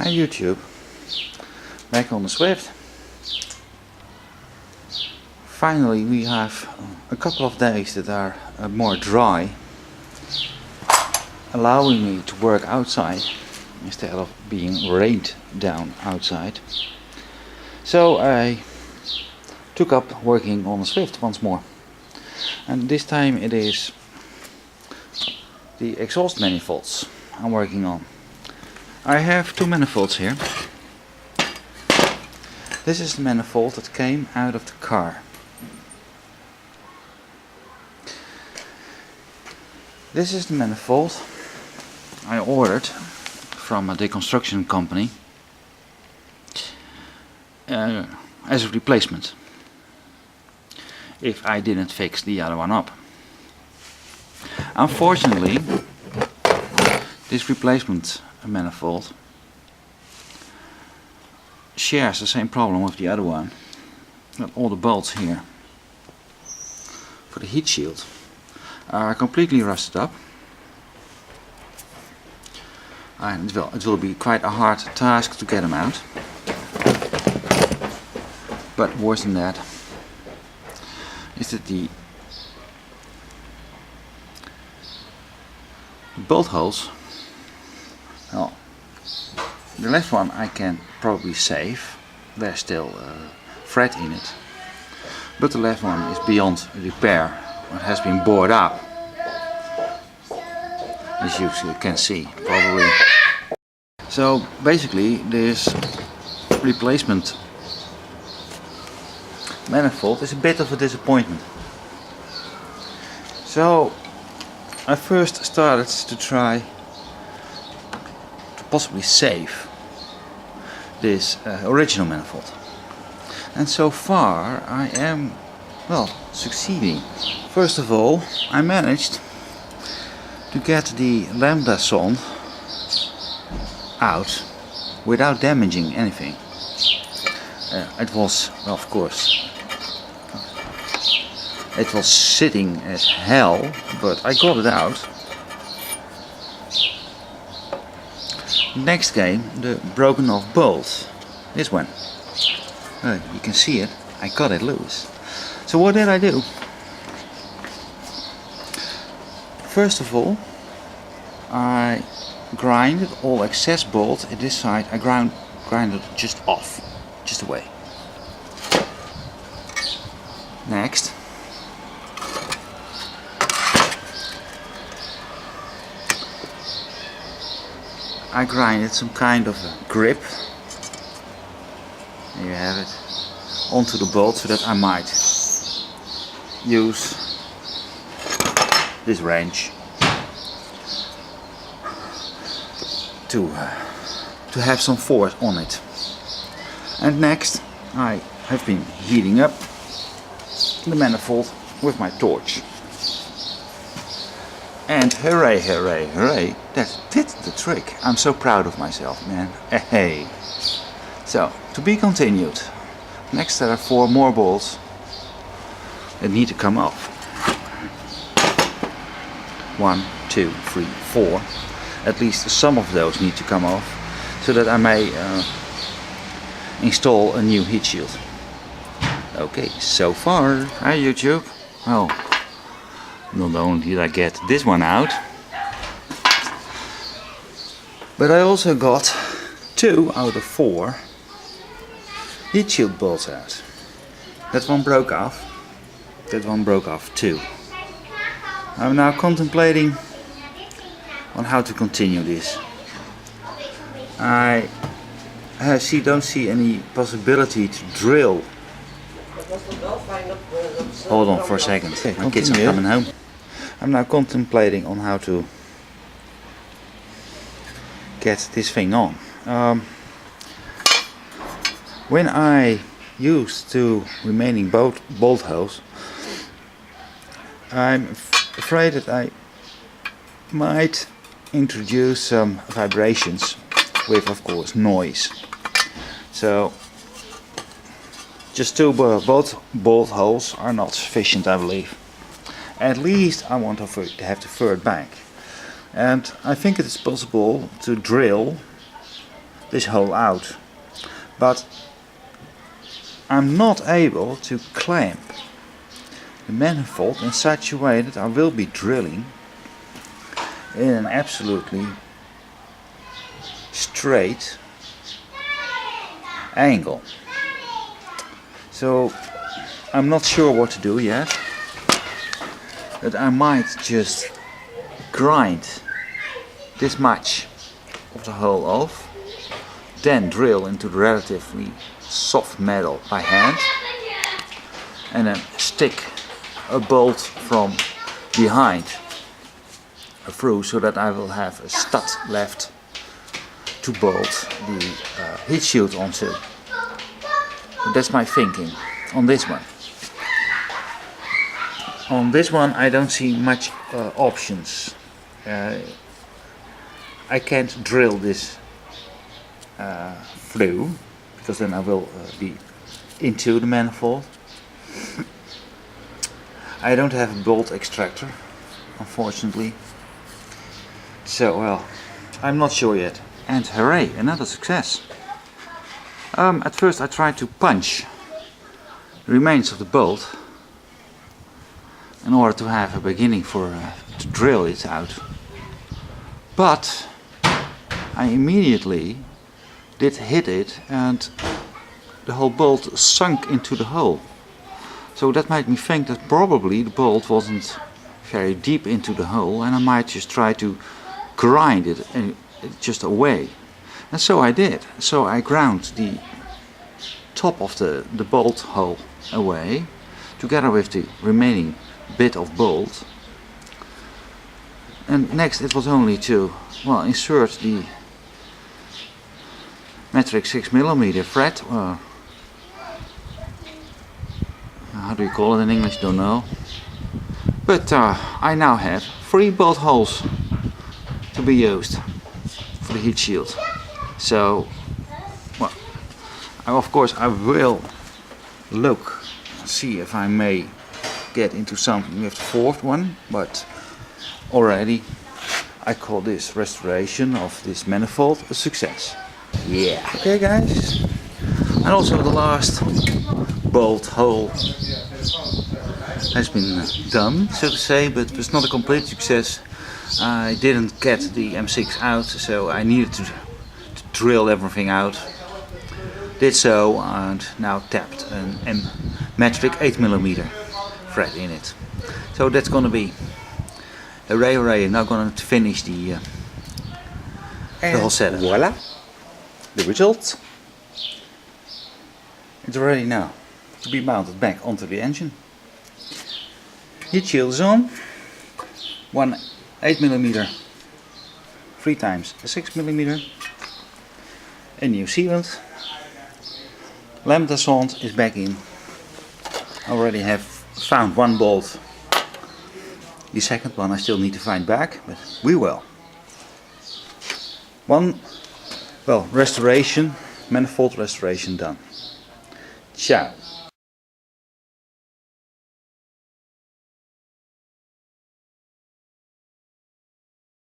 Hi YouTube, back on the Swift. Finally we have a couple of days that are more dry, allowing me to work outside instead of being rained down outside. So I took up working on the Swift once more, and this time it is the exhaust manifolds I'm working on. I have two manifolds here. This is the manifold that came out of the car. This is the manifold I ordered from a deconstruction company as a replacement if I didn't fix the other one up. Unfortunately, this replacement manifold shares the same problem with the other one, that all the bolts here for the heat shield are completely rusted up, and it will be quite a hard task to get them out. But worse than that is that the bolt holes, well, the left one I can probably save, there's still thread in it, but the left one is beyond repair. It has been bored up, as you can see probably. So basically this replacement manifold is a bit of a disappointment. So I first started to try to possibly save this original manifold, and so far I am, well, succeeding. First of all, I managed to get the lambda zone out without damaging anything. It was, well, of course, it was sitting as hell, but I got it out. Next came the broken off bolt. This one. You can see it. I cut it loose. So what did I do? First of all, I grinded all excess bolts at this side. I grinded it just off, just away. Next, I grinded some kind of a grip, there you have it, onto the bolt so that I might use this wrench to have some force on it. And next I have been heating up the manifold with my torch. And hooray, hooray, hooray, that did the trick. I'm so proud of myself, man. Hey. So, to be continued. Next there are 4 more bolts that need to come off. 1, 2, 3, 4. At least some of those need to come off, so that I may install a new heat shield. Okay, so far, hi YouTube. Well, not only did I get this one out, but I also got 2 out of 4 heat shield bolts out. That one broke off, that one broke off too. I'm now contemplating on how to continue this. I don't see any possibility to drill. Hold on for a second, my kids are coming home. I'm now contemplating on how to get this thing on. When I use 2 remaining bolt holes, I'm afraid that I might introduce some vibrations with, of course, noise. So just 2 bolt holes are not sufficient, I believe. At least I want to have the third bank. And I think it is possible to drill this hole out, but I'm not able to clamp the manifold in such a way that I will be drilling in an absolutely straight angle. So I'm not sure what to do yet, but I might just grind this much of the hole off, then drill into the relatively soft metal by hand, and then stick a bolt from behind through so that I will have a stud left to bolt the heat shield onto. So that's my thinking on this one. On this one I don't see much options. I can't drill this through, because then I will be into the manifold. I don't have a bolt extractor, unfortunately. So, well, I'm not sure yet. And hooray, another success. At first I tried to punch the remains of the bolt in order to have a beginning for to drill it out. But I immediately did hit it and the whole bolt sunk into the hole. So that made me think that probably the bolt wasn't very deep into the hole, and I might just try to grind it just away. And so I did. So I ground the top of the bolt hole away together with the remaining bit of bolt. And next it was only to, well, insert the metric 6mm thread, how do you call it in English, don't know. But I now have 3 bolt holes to be used for the heat shield. So, well, of course I will look, see if I may get into something with the 4th one, but already I call this restoration of this manifold a success. Yeah. Okay guys, and also the last bolt hole has been done, so to say, but it's not a complete success. I didn't get the M6 out, so I needed to drill everything out. Did so, and now tapped a metric 8mm thread in it. So that's gonna be hooray, hooray. Now gonna finish the whole setup. Voila, the result. It's ready now to be mounted back onto the engine. Heat shield is on. One 8mm, 3 times a 6mm. A new sealant. Lambda sonde is back in. I already have found one bolt. The second one I still need to find back, but we will. One, well, restoration, manifold restoration done. Ciao.